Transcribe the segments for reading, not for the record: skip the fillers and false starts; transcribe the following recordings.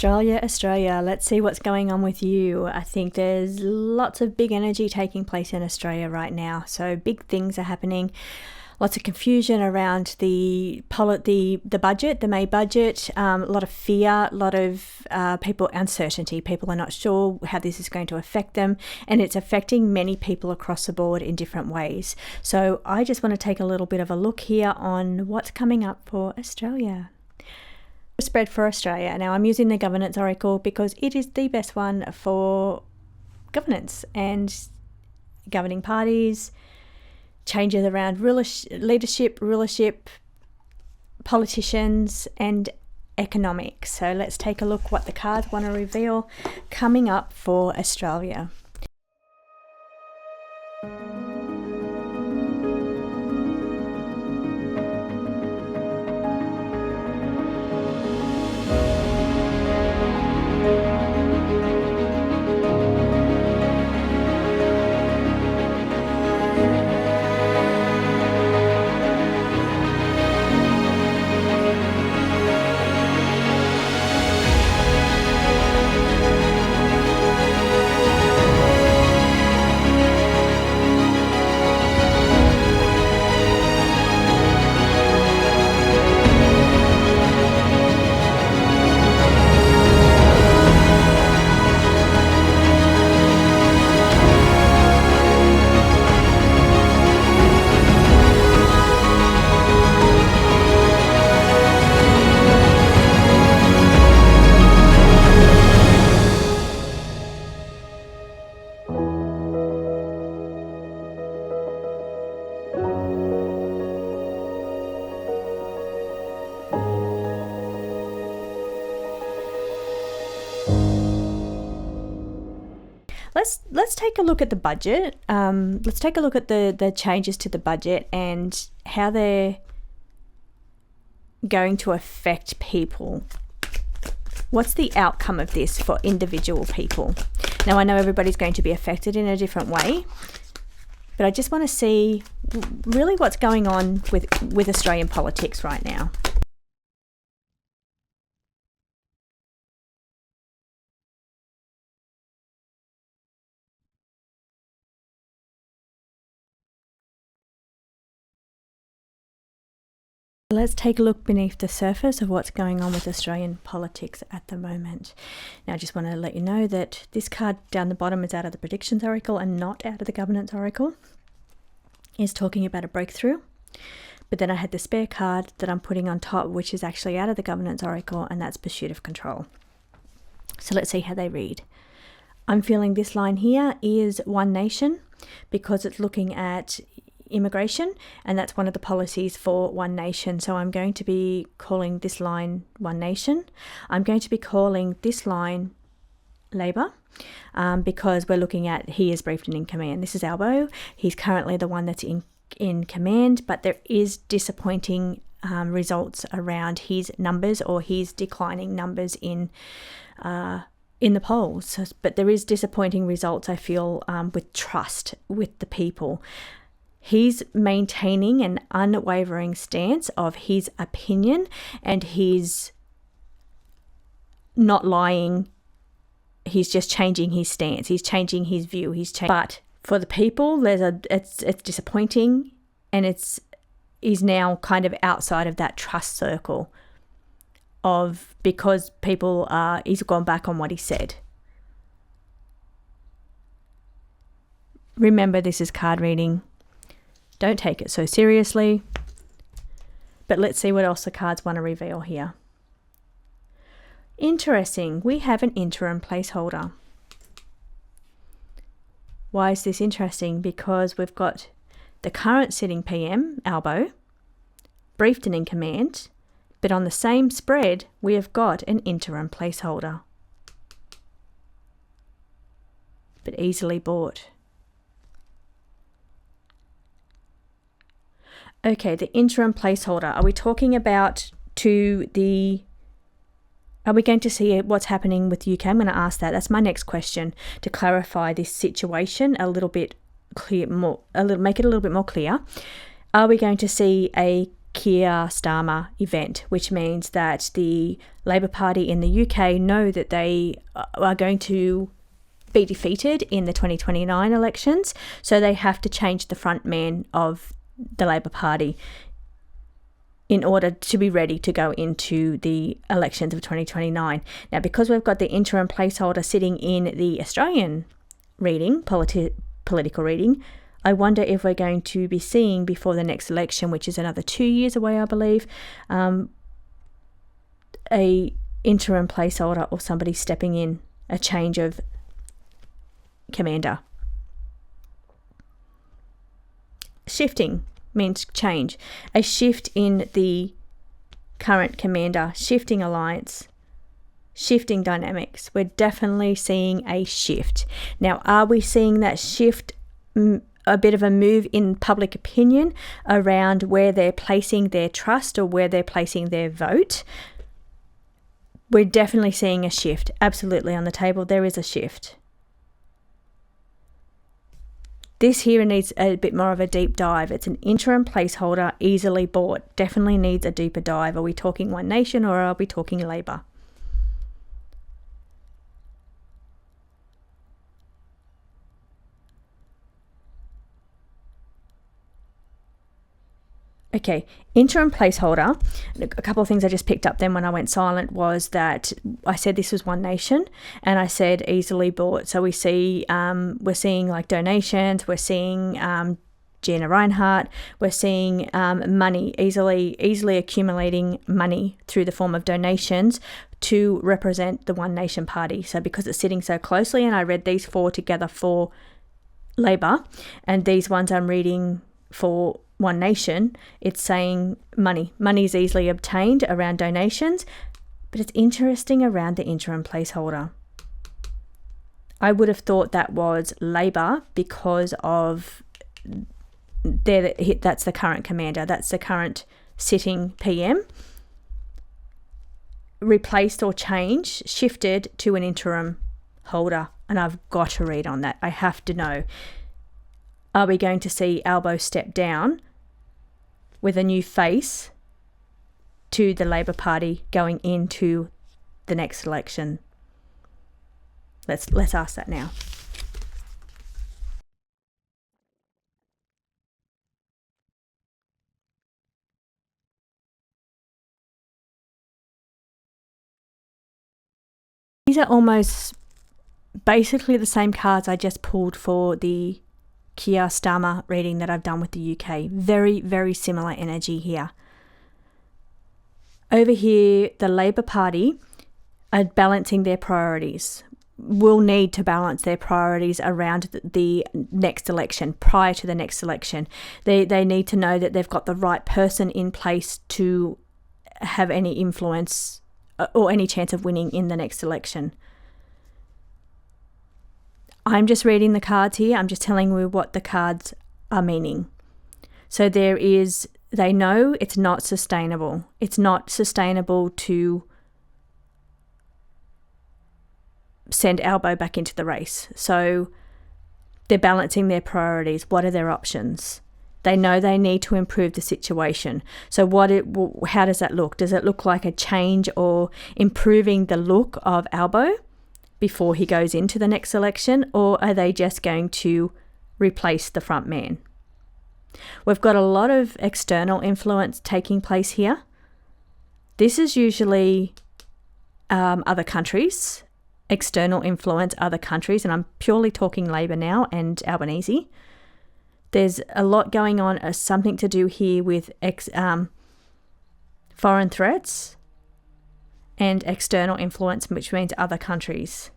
Australia, let's see what's going on with you. I think there's lots of big energy taking place in Australia right now. So big things are happening. Lots of confusion around the budget, the May budget, a lot of fear, a lot of uncertainty. People are not sure how this is going to affect them, and it's affecting many people across the board in different ways. So I just want to take a little bit of a look here on what's coming up for Australia. Spread for Australia. Now I'm using the Governance Oracle because it is the best one for governance and governing parties, changes around leadership, rulership, politicians, and economics. So let's take a look what the cards want to reveal coming up for Australia. Let's take a look at the budget. Let's take a look at the changes to the budget and how they're going to affect people. What's the outcome of this for individual people? Now I know everybody's going to be affected in a different way, but I just want to see really what's going on with Australian politics right now. Let's take a look beneath the surface of what's going on with Australian politics at the moment. Now I just want to let you know that this card down the bottom is out of the Predictions Oracle and not out of the Governance Oracle. It's talking about a breakthrough. But then I had the spare card that I'm putting on top, which is actually out of the Governance Oracle, and that's Pursuit of Control. So let's see how they read. I'm feeling this line here is One Nation because it's looking at immigration, and that's one of the policies for One Nation. So I'm going to be calling this line One Nation. I'm going to be calling this line Labor because we're looking at he is briefed and in command. This is Albo. He's currently the one that's in command, but there is disappointing results around his numbers or his declining numbers in the polls. But there is disappointing results, I feel, with trust with the people. He's maintaining an unwavering stance of his opinion, and he's not lying. He's just changing his stance. He's changing his view. But for the people, it's disappointing, and he's now kind of outside of that trust circle because people he's gone back on what he said. Remember, this is card reading. Don't take it so seriously. But let's see what else the cards want to reveal here. Interesting. We have an interim placeholder. Why is this interesting? Because we've got the current sitting PM, Albo, briefed and in command, but on the same spread, we have got an interim placeholder. But easily bought. Okay, the interim placeholder. Are we talking about are we going to see what's happening with the UK? I'm going to ask that. That's my next question to clarify this situation a little bit clear, make it a little bit more clear. Are we going to see a Keir Starmer event, which means that the Labor Party in the UK know that they are going to be defeated in the 2029 elections, so they have to change the front man of the Labor Party in order to be ready to go into the elections of 2029. Now, because we've got the interim placeholder sitting in the Australian reading, political reading, I wonder if we're going to be seeing before the next election, which is another 2 years away, I believe, a interim placeholder or somebody stepping in, a change of commander. Shifting means change. A shift in the current commander, shifting alliance, shifting dynamics. We're definitely seeing a shift. Now, are we seeing that shift, a bit of a move in public opinion around where they're placing their trust or where they're placing their vote? We're definitely seeing a shift. Absolutely on the table, there is a shift. This here needs a bit more of a deep dive. It's an interim placeholder, easily bought. Definitely needs a deeper dive. Are we talking One Nation or are we talking Labor? Okay, interim placeholder. A couple of things I just picked up then when I went silent was that I said this was One Nation and I said easily bought. So we're seeing like donations, we're seeing Gina Reinhardt, we're seeing money, easily accumulating money through the form of donations to represent the One Nation party. So because it's sitting so closely, and I read these four together for Labor, and these ones I'm reading for One Nation, it's saying money is easily obtained around donations, but it's interesting around the interim placeholder. I would have thought that was Labor because of that's the current commander, that's the current sitting PM, replaced or changed, shifted to an interim holder, and I've got to read on that. I have to know. Are we going to see Albo step down with a new face to the Labor Party going into the next election? Let's ask that now. These are almost basically the same cards I just pulled for the Keir Starmer reading that I've done with the UK. Very, very similar energy here. Over here, the Labor Party are balancing their priorities, will need to balance their priorities around the next election, prior to the next election. They need to know that they've got the right person in place to have any influence or any chance of winning in the next election. I'm just reading the cards here. I'm just telling you what the cards are meaning. So they know it's not sustainable. It's not sustainable to send Albo back into the race. So they're balancing their priorities. What are their options? They know they need to improve the situation. So how does that look? Does it look like a change or improving the look of Albo before he goes into the next election, or are they just going to replace the front man? We've got a lot of external influence taking place here. This is usually other countries, external influence, other countries, and I'm purely talking Labor now and Albanese. There's a lot going on, something to do here with foreign threats and external influence, which means other countries.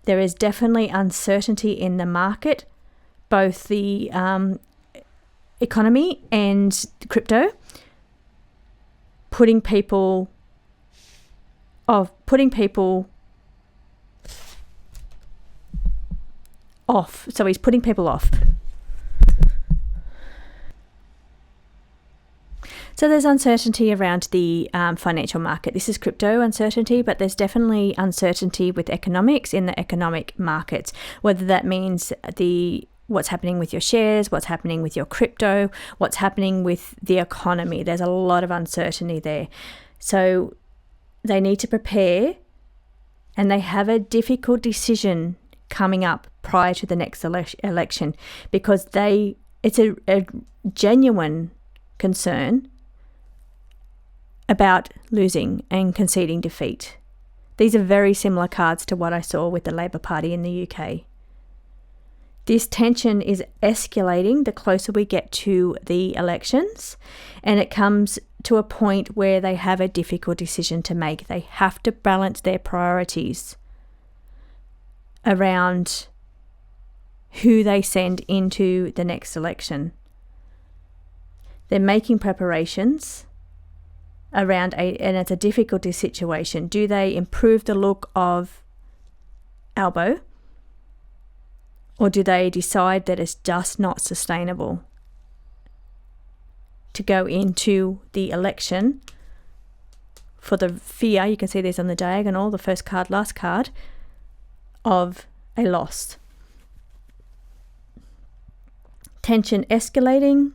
There is definitely uncertainty in the market, both the economy and crypto, putting people off. So he's putting people off. So there's uncertainty around the financial market. This is crypto uncertainty, but there's definitely uncertainty with economics in the economic markets, whether that means the what's happening with your shares, what's happening with your crypto, what's happening with the economy. There's a lot of uncertainty there. So they need to prepare, and they have a difficult decision coming up prior to the next election, because it's a genuine concern about losing and conceding defeat. These are very similar cards to what I saw with the Labor Party in the UK. This tension is escalating the closer we get to the elections, and it comes to a point where they have a difficult decision to make. They have to balance their priorities around who they send into the next election. They're making preparations around and it's a difficult situation. Do they improve the look of Albo, or do they decide that it's just not sustainable to go into the election for the fear, you can see these on the diagonal, the first card, last card, of a loss? Tension escalating.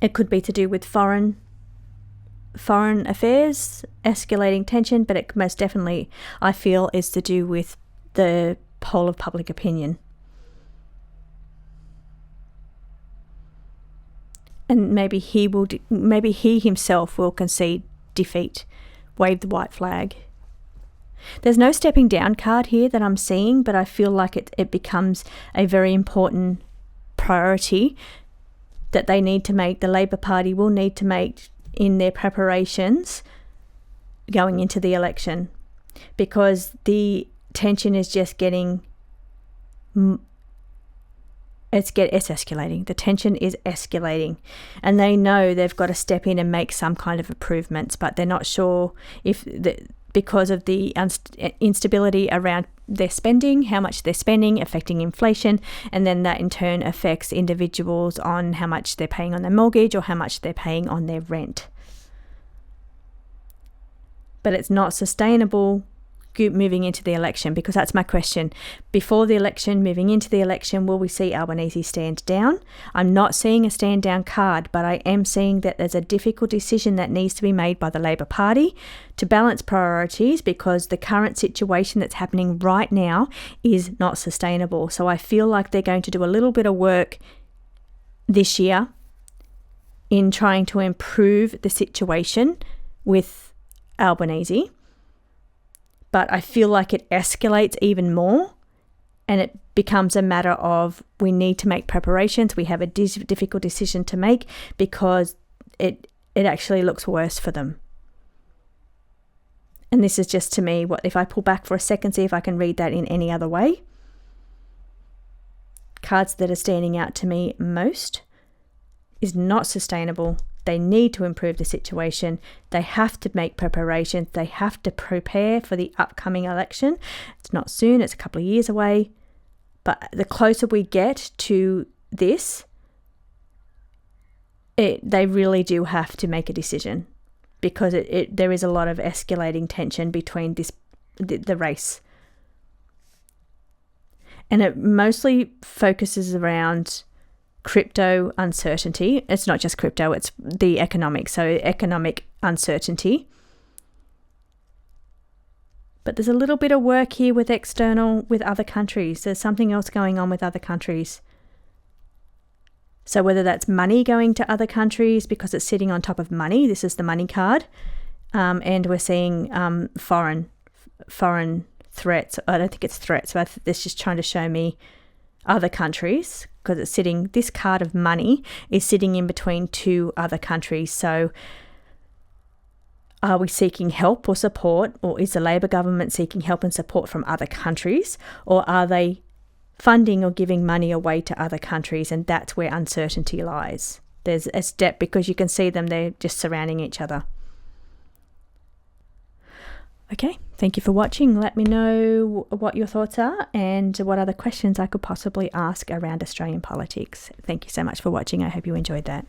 It could be to do with foreign affairs, escalating tension, but it most definitely, I feel, is to do with the poll of public opinion. And maybe he himself will concede defeat, wave the white flag. There's no stepping down card here that I'm seeing, but I feel like it becomes a very important priority that they need to make, the Labor Party will need to make in their preparations going into the election, because the tension is just getting, it's escalating. The tension is escalating, and they know they've got to step in and make some kind of improvements, but they're not sure if because of the instability around their spending, how much they're spending, affecting inflation, and then that in turn affects individuals on how much they're paying on their mortgage or how much they're paying on their rent. But it's not sustainable moving into the election, because that's my question. Before the election, moving into the election, will we see Albanese stand down? I'm not seeing a stand down card, but I am seeing that there's a difficult decision that needs to be made by the Labor Party to balance priorities, because the current situation that's happening right now is not sustainable. So I feel like they're going to do a little bit of work this year in trying to improve the situation with Albanese. But I feel like it escalates even more, and it becomes a matter of we need to make preparations. We have a difficult decision to make, because it actually looks worse for them. And this is just, to me, what if I pull back for a second, see if I can read that in any other way. Cards that are standing out to me most is not sustainable. They need to improve the situation. They have to make preparations. They have to prepare for the upcoming election. It's not soon, it's a couple of years away. But the closer we get to this, they really do have to make a decision, because there is a lot of escalating tension between the race. And it mostly focuses around crypto uncertainty. It's not just crypto, it's the economic. So economic uncertainty. But there's a little bit of work here with other countries. There's something else going on with other countries. So whether that's money going to other countries because it's sitting on top of money, this is the money card, and we're seeing foreign threats. I don't think it's threats, but it's just trying to show me other countries, because it's sitting, this card of money is sitting in between two other countries. So are we seeking help or support, or is the Labor government seeking help and support from other countries, or are they funding or giving money away to other countries? And that's where uncertainty lies. There's a step, because you can see them, they're just surrounding each other. Okay, thank you for watching. Let me know what your thoughts are and what other questions I could possibly ask around Australian politics. Thank you so much for watching. I hope you enjoyed that.